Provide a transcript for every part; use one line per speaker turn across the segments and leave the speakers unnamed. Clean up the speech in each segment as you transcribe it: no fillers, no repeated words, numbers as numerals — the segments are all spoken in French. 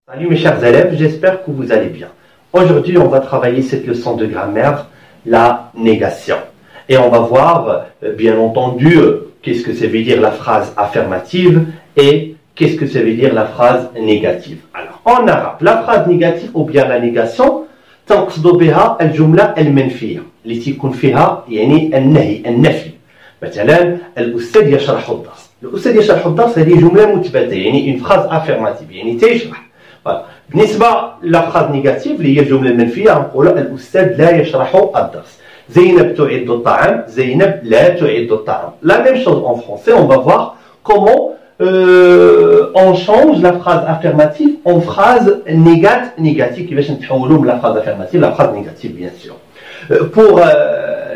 Salut mes chers élèves, j'espère que vous allez bien. Aujourd'hui, on va travailler cette leçon de grammaire, la négation. Et on va voir, bien entendu, qu'est-ce que ça veut dire la phrase affirmative et qu'est-ce que ça veut dire la phrase négative. Alors, en arabe, la phrase négative ou bien la négation, تنقصد بها الجملة المنفية اللي تكون فيها يعني النفي. مثلا الأستاذ يشرح الدرس. الأستاذ يشرح الدرس هذه جملة مثبتة يعني une phrase affirmative يعني تيشرح. بالنسبة للفراز نيجاتيف اللي هي الجملة المنفية نقولوا الأستاذ لا يشرح الدرس. زينب تعد الطعام، زينب لا تعد الطعام. La même chose en français, on va voir comment on change la phrase affirmative en phrase négative qui va نتحولوا من la phrase affirmative la phrase négative bien sûr. Pour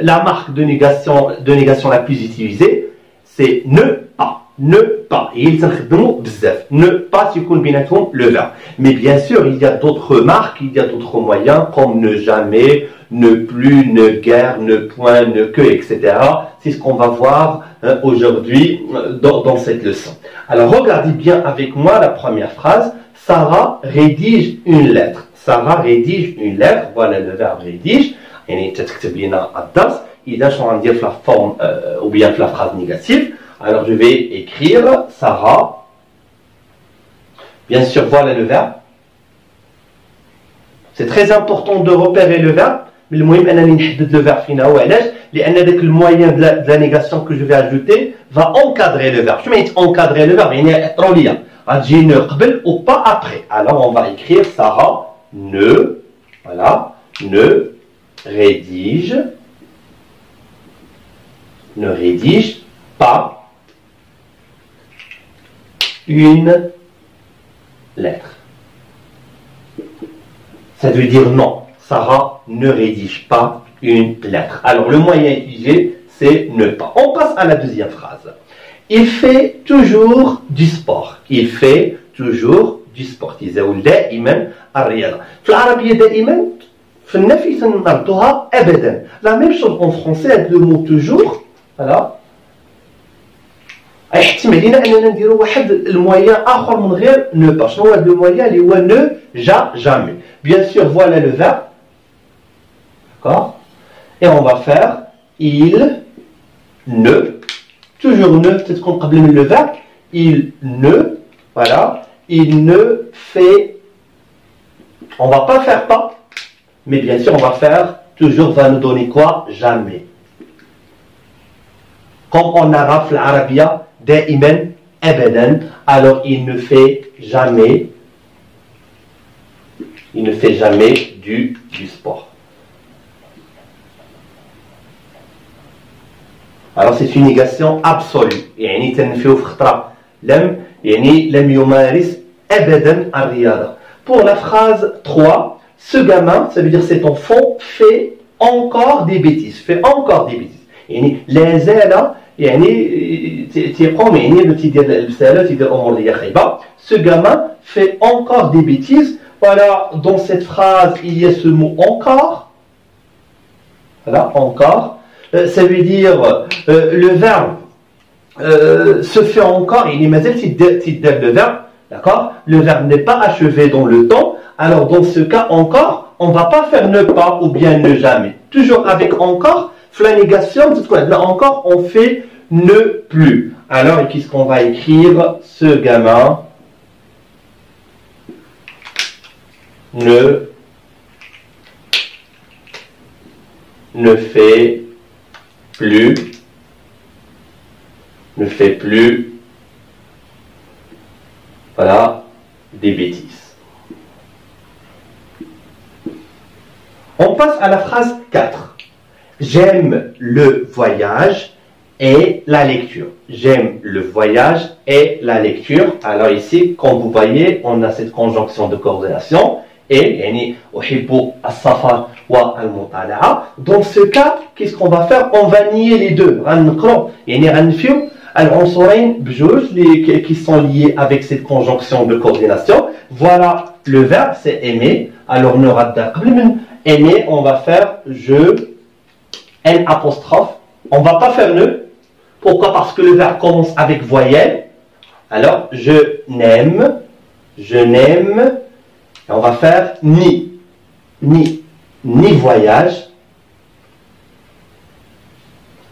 la marque de négation la plus utilisée, c'est ne pas. Ne pas. Et ils s'enchaînent bzaf. Ne pas يكون بيناتهم le verbe. Mais bien sûr, il y a d'autres marques, il y a d'autres moyens comme ne jamais, ne plus, ne guère, ne point, ne que, etc. C'est ce qu'on va voir aujourd'hui dans cette leçon. Alors regardez bien avec moi la première phrase. Sarah rédige une lettre. Sarah rédige une lettre. Voilà le verbe rédige. يعني تكتب لنا الدرس. إذا شو غندير في la forme ou bien في la phrase négative. Alors je vais écrire Sarah. Bien sûr, voilà le verbe. C'est très important de repérer le verbe. Mais le moyen أنني نحدد le verbe فينا هو علاش؟ لأن ذاك الموyen de la négation que je vais ajouter va encadrer le verbe. شو معنى encadrer le verbe؟ يعني يأطروا ليا. غتجي ne قبل ou pas après. Alors on va écrire Sarah ne, voilà, ne rédige pas une lettre. Ça veut dire non. Sarah ne rédige pas une lettre. Alors le moyen utilisé, c'est ne pas. On passe à la deuxième phrase. Il fait toujours du sport. Il fait toujours du sport. يزاول دائما الرياضة. في العربية دائما في النفي سنردها أبدا. La même chose en français avec le mot toujours. Voilà. يحتم علينا اننا نديروا واحد المويان اخر من غير ne pas. شنو هو هذا المويان اللي هو ne jamais. Bien sûr, voilà le verbe. D'accord? Et on va faire il ne, toujours ne, peut-être qu'on قبل من le verbe. Il ne, voilà, il ne fait, on va pas faire pas, mais bien sûr on va faire toujours va nous donner quoi? Jamais. Comme en arabe, في العربية دائما أبدا, alors il ne fait jamais du sport. Alors c'est une négation absolue. يعني تنفيه في خطرة لم يمارس أبدا الرياضة. Pour la phrase 3, ce gamin, ça veut dire cet enfant fait encore des bêtises. يعني لا زال يعني تيقوم يعني باش تيدير البسالة تيدير الأمور اللي هي خايبة. Ce gamin fait encore des bêtises. Voilà, dans cette phrase, il y a ce mot encore. Voilà, encore. Ça veut dire le verbe se fait encore. Il y a le verbe, d'accord? Le verbe n'est pas achevé dans le temps. Alors, dans ce cas, encore, on ne va pas faire ne pas ou bien ne jamais. Toujours avec encore, la négation, là encore, on fait ne plus. Alors, qu'est-ce qu'on va écrire? Ce gamin ne fait plus, voilà, des bêtises. On passe à la phrase 4. J'aime le voyage et la lecture. J'aime le voyage et la lecture. Alors ici, comme vous voyez, on a cette conjonction de coordination. Et, يعني, أحب السفر والمطالعة. Dans ce cas, qu'est-ce qu'on va faire? On va nier les deux. غنقرأ يعني غنفيو العنصرين بجوج qui sont liés avec cette conjonction de coordination. Voilà, le verbe c'est aimer. Alors, on aura قبل من aimer, on va faire je N apostrophe. On ne va pas faire ne. Pourquoi? Parce que le verbe commence avec voyelle. Alors, je n'aime. Et on va faire ni voyage.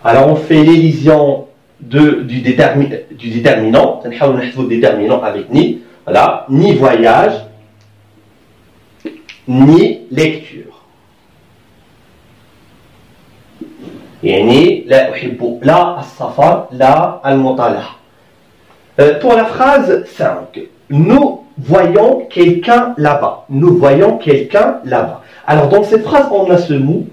Alors, on fait l'élision du déterminant. On va le déterminant avec ni. Voilà, ni voyage, ni lecture. يعني لا أحب لا السفر لا المطالعة. Pour la phrase 5, nous voyons quelqu'un là-bas. Nous voyons quelqu'un là-bas. Alors dans cette phrase, on a ce mot,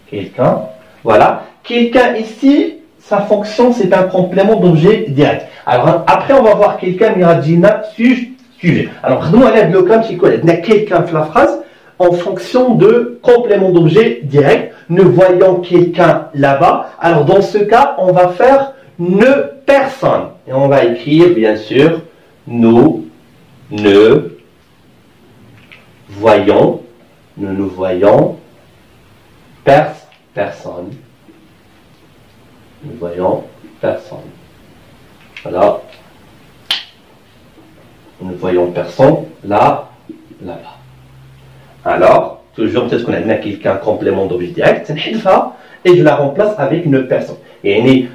quelqu'un. Voilà. Quelqu'un ici, sa fonction, c'est un complément d'objet direct. Alors après, on va voir quelqu'un, miradjina, sujet. Alors, nous, on a le cas, on a quelqu'un la phrase en fonction de complément d'objet direct. Nous voyons quelqu'un là-bas. Alors dans ce cas, on va faire ne personne. Et on va écrire, bien sûr, nous ne voyons personne. Nous voyons personne. Voilà. Nous voyons personne là-bas. Alors, toujours, peut-être qu'on a quelqu'un complément d'objet direct, et je la remplace avec une personne. يعني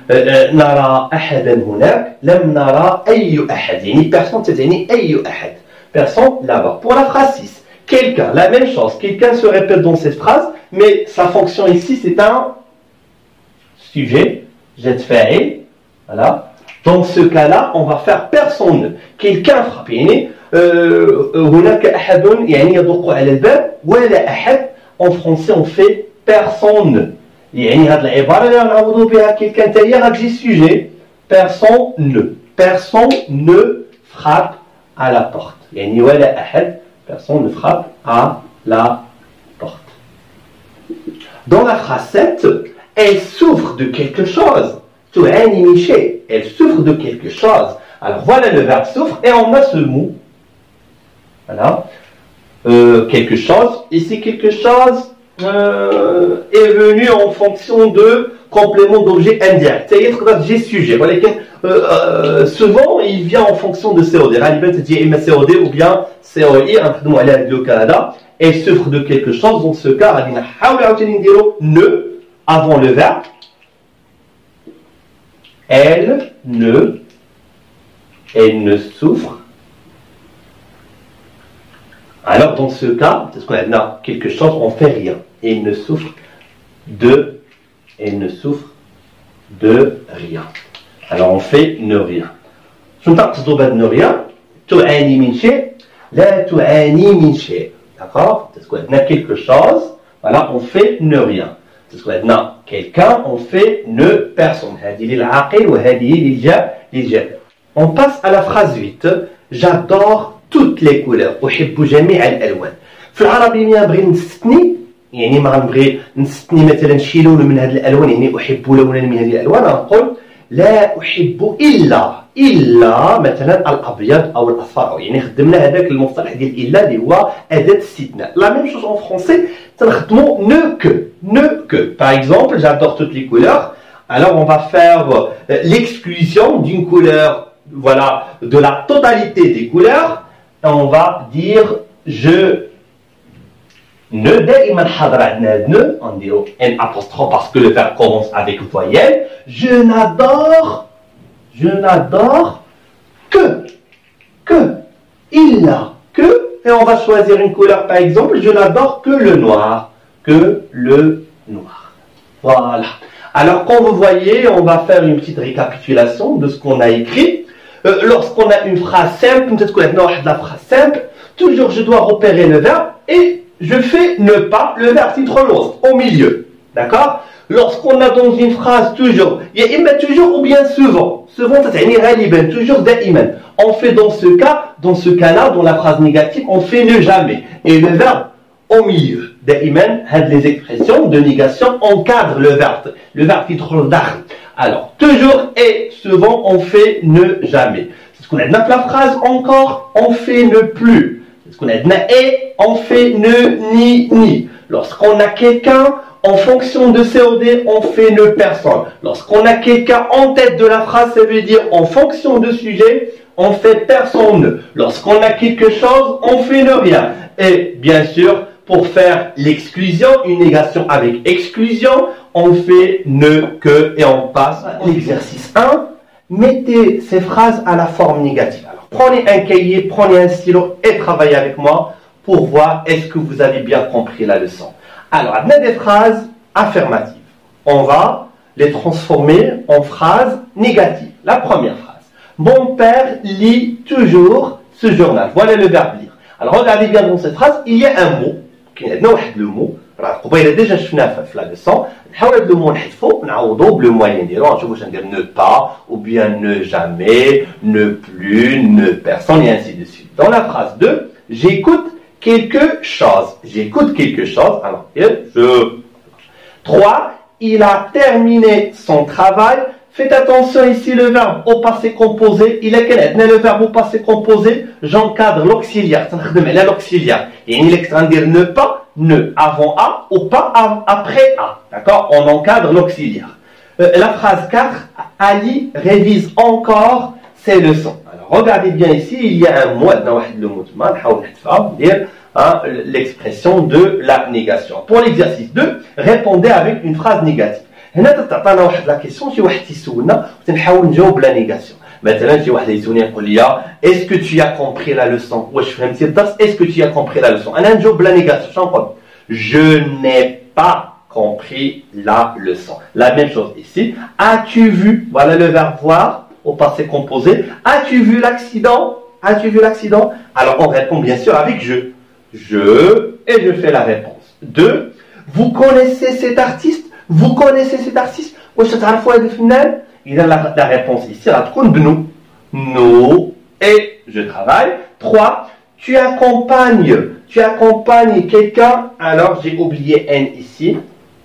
نرى أحدا هناك لم نرى أي أحد. يعني personne, c'est أي أحد. Personne là-bas. Pour la phrase 6, quelqu'un, la même chose. Quelqu'un se répète dans cette phrase, mais sa fonction ici, c'est un sujet. Jet fa'il. Voilà. Dans ce cas-là, on va faire personne. Quelqu'un frappe. يعني هناك أحد يعني يدق على الباب ولا أحد. En français, on fait personne. يعني هذه العبارة اللي نعوضوا بها quelqu'un تاني غتجي sujet. Personne ne frappe à la porte. يعني ولا أحد. Personne ne frappe à la porte. Dans la phrase 7, elle souffre de quelque chose. تعاني من شيء. Elle souffre de quelque chose. Alors voilà le verbe souffre et on a ce mot. Voilà. Quelque chose. Ici, quelque chose est venu en fonction de complément d'objet indirect. C'est-à-dire que j'ai sujet. Souvent, il vient en fonction de COD. COD ou bien COI, le Canada. Elle souffre de quelque chose. Dans ce cas, ne avant le verbe. Elle ne souffre. Alors dans ce cas, c'est ce qu'on a quelque chose, on fait rien. Elle ne souffre de rien. Alors on fait ne rien. شنو تقصدوا بهذا ne rien? تعاني من شيء لا تعاني من شيء. D'accord? C'est ce qu'on a quelque chose. Voilà, on fait ne rien. C'est ce qu'on a quelqu'un, on fait ne personne. هذه للعاقل وهذه للجاهل. On passe à la phrase 8. J'adore toutes les couleurs. أحب جميع الألوان. في العربي ملي نبغي نستثني يعني ما غنبغي نستثني مثلا شي لون من هذه الألوان يعني أحب لونا من هذه الألوان نقول لا أحب إلا مثلا الأبيض أو الأصفر يعني خدمنا هذاك المصطلح ديال إلا اللي هو أداة استثناء. La même chose en français تنخدمو ne que. Par exemple, j'adore toutes les couleurs. Alors on va faire l'exclusion d'une couleur, voilà, de la totalité des couleurs. On va dire je ne دائما حاضر عندنا هاد ne on dit n apostrophe parce que le verbe commence avec voyelle. Je n'adore que إلا que et on va choisir une couleur par exemple. Je n'adore que le noir. Voilà. Alors quand vous voyez, on va faire une petite récapitulation de ce qu'on a écrit. Lorsqu'on a une phrase simple, peut-être qu'on a la phrase simple, toujours je dois repérer le verbe et je fais ne pas le verbe titre au milieu. D'accord? Lorsqu'on a dans une phrase toujours, il y a toujours ou bien souvent, toujours da'iman. On fait dans ce cas-là, dans la phrase négative, on fait ne jamais. Et le verbe au milieu. Da'iman, les expressions de négation encadrent le verbe titre d'ar. Alors, toujours et souvent, on fait ne jamais. C'est ce qu'on a dans la phrase encore, on fait ne plus. C'est ce qu'on a dans et, on fait ne ni. Lorsqu'on a quelqu'un, En fonction de COD, on fait ne personne. Lorsqu'on a quelqu'un en tête de la phrase, ça veut dire en fonction de sujet, on fait personne. Lorsqu'on a quelque chose, on fait ne rien. Et bien sûr, pour faire l'exclusion, une négation avec exclusion, on fait ne, que et on passe à l'exercice 1. Mettez ces phrases à la forme négative. Alors, prenez un cahier, prenez un stylo et travaillez avec moi pour voir est-ce que vous avez bien compris la leçon. Alors, on a des phrases affirmatives. On va les transformer en phrases négatives. La première phrase. Mon père lit toujours ce journal. Voilà le verbe lire. Alors, regardez bien dans cette phrase, il y a un mot. Le mot. Il a déjà fait la leçon. Le mot le moyen ne pas, ou bien ne jamais, ne plus, ne personne, et ainsi de suite. Dans la phrase 2, j'écoute quelque chose. J'écoute quelque chose. Alors, 3, il a terminé son travail. Faites attention ici, le verbe au passé composé. Il a le verbe au passé composé. J'encadre l'auxiliaire. L'auxiliaire. Et il est en dire ne pas, ne avant A ou pas après A. D'accord? On encadre l'auxiliaire. La phrase 4, Ali révise encore ses leçons. Alors, regardez bien ici, il y a un mot, l'expression de la négation. Pour l'exercice 2, répondez avec une phrase négative. هنا تعطينا واحد لا كيسيون شي واحد تيسولنا وتنحاول نجاوب بلا نيغاسيون مثلا شي واحد يسولني يقول لي est-ce que tu as compris la leçon واش فهمتي الدرس est-ce que tu as compris la leçon انا نجاوب بلا نيغاسيون شنو نقول je n'ai pas compris la leçon. La même chose ici. As-tu vu, voilà le verbe voir au passé composé. As-tu vu l'accident? As-tu vu l'accident? Alors on répond bien sûr avec je. Je, et je fais la réponse. 2. Vous connaissez cet artiste? Vous connaissez cet artiste? Il a la réponse ici, nous, et je travaille. 3. Tu accompagnes quelqu'un. Alors j'ai oublié N ici.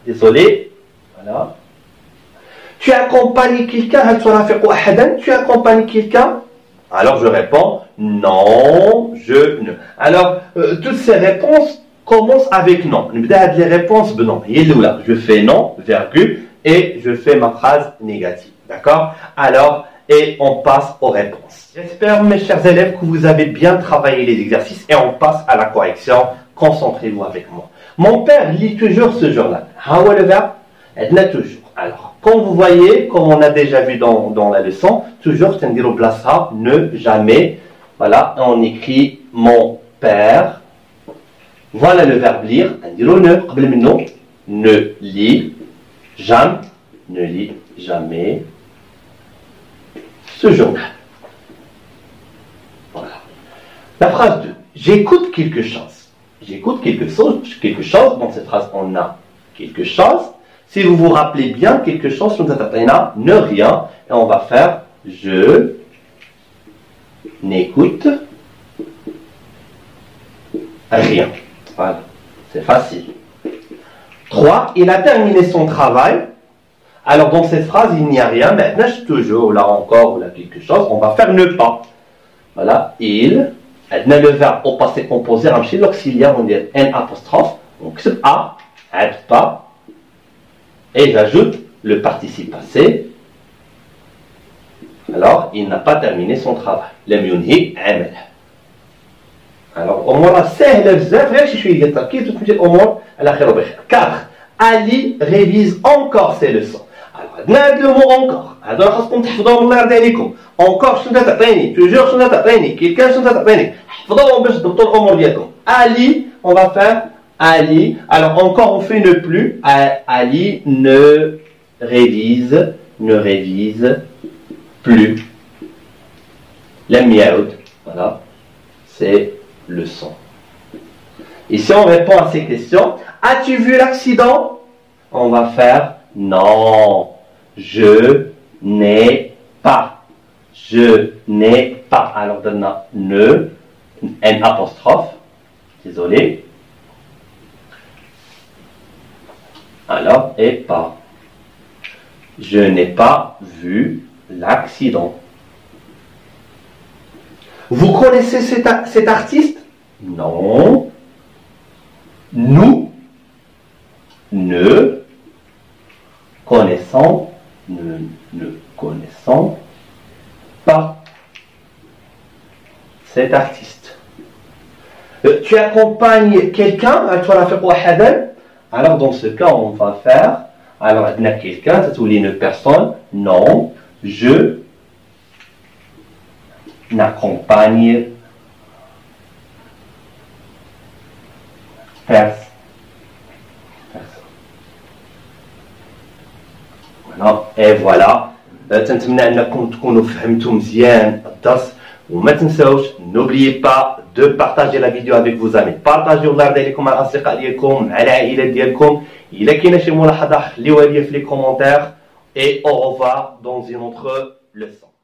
Désolé. Voilà. Tu accompagnes quelqu'un. Tu accompagnes quelqu'un. Alors je réponds non, je ne. Alors toutes ces réponses commencent avec non. Les réponses non. Je fais non, virgule, et je fais ma phrase négative. D'accord? Alors, et on passe aux réponses. J'espère, mes chers élèves, que vous avez bien travaillé les exercices et on passe à la correction. Concentrez-vous avec moi. Mon père lit toujours ce journal. Le verbe? Toujours. Alors, comme vous voyez, comme on a déjà vu dans la leçon, toujours, c'est dire au plaça, ne, jamais. Voilà, on écrit mon père. Voilà le verbe lire. Ne lit jamais, ne lit jamais ce journal. Voilà. La phrase 2. J'écoute quelque chose. J'écoute quelque chose. Dans cette phrase, on a quelque chose. Si vous vous rappelez bien, quelque chose, ne rien. Et on va faire je n'écoute rien. Voilà. C'est facile. 3. Il a terminé son travail. Alors, dans cette phrase, il n'y a rien. Maintenant, toujours, là encore, ou là quelque chose. On va faire ne pas. Voilà. Il. Maintenant, le verbe au passé composé, l'auxiliaire, on dit N apostrophe. Donc, c'est A. Aide pas. Et j'ajoute le participe passé. Alors, il n'a pas terminé son travail. Lem yunhi amal. Alors, أمورها سهلة بزاف غير شي شوية ديال التركيز وتمشي الأمور على خير وبخير. 4. Ali révise encore ses leçons. Alors, عندنا هذا le mot encore. هذا خاصكم تحفظوهم الله يرضي عليكم. Encore شنو تعطيني؟ Toujours شنو تعطيني؟ Quelqu'un شنو تعطيني؟ حفظوهم باش تضبطوا الأمور ديالكم. Ali, on va faire Ali. Alors, encore on fait ne plus. Ali ne révise plus. Lem yaoud. Voilà. C'est le son. Ici, on répond à ces questions. As-tu vu l'accident? On va faire non. Je n'ai pas. Je n'ai pas. Alors, donne ne, N apostrophe. Désolé. Alors, et pas. Je n'ai pas vu l'accident. Vous connaissez cet artiste? Non. Nous ne connaissons pas cet artiste. Tu accompagnes quelqu'un, alors dans ce cas on va faire, alors on a quelqu'un, c'est une personne, non, je n'accompagne personne. Et voilà, نتمنى انكم تكونوا فهمتوا مزيان الدرس وما تنساوش n'oubliez pas de partager la vidéo avec vos amis, partagez الله يرضي عليكم مع الاصدقاء ديالكم مع العائله ديالكم. الا كاينه شي ملاحظه خليوها لي في لي كومونتير et au revoir dans une autre leçon.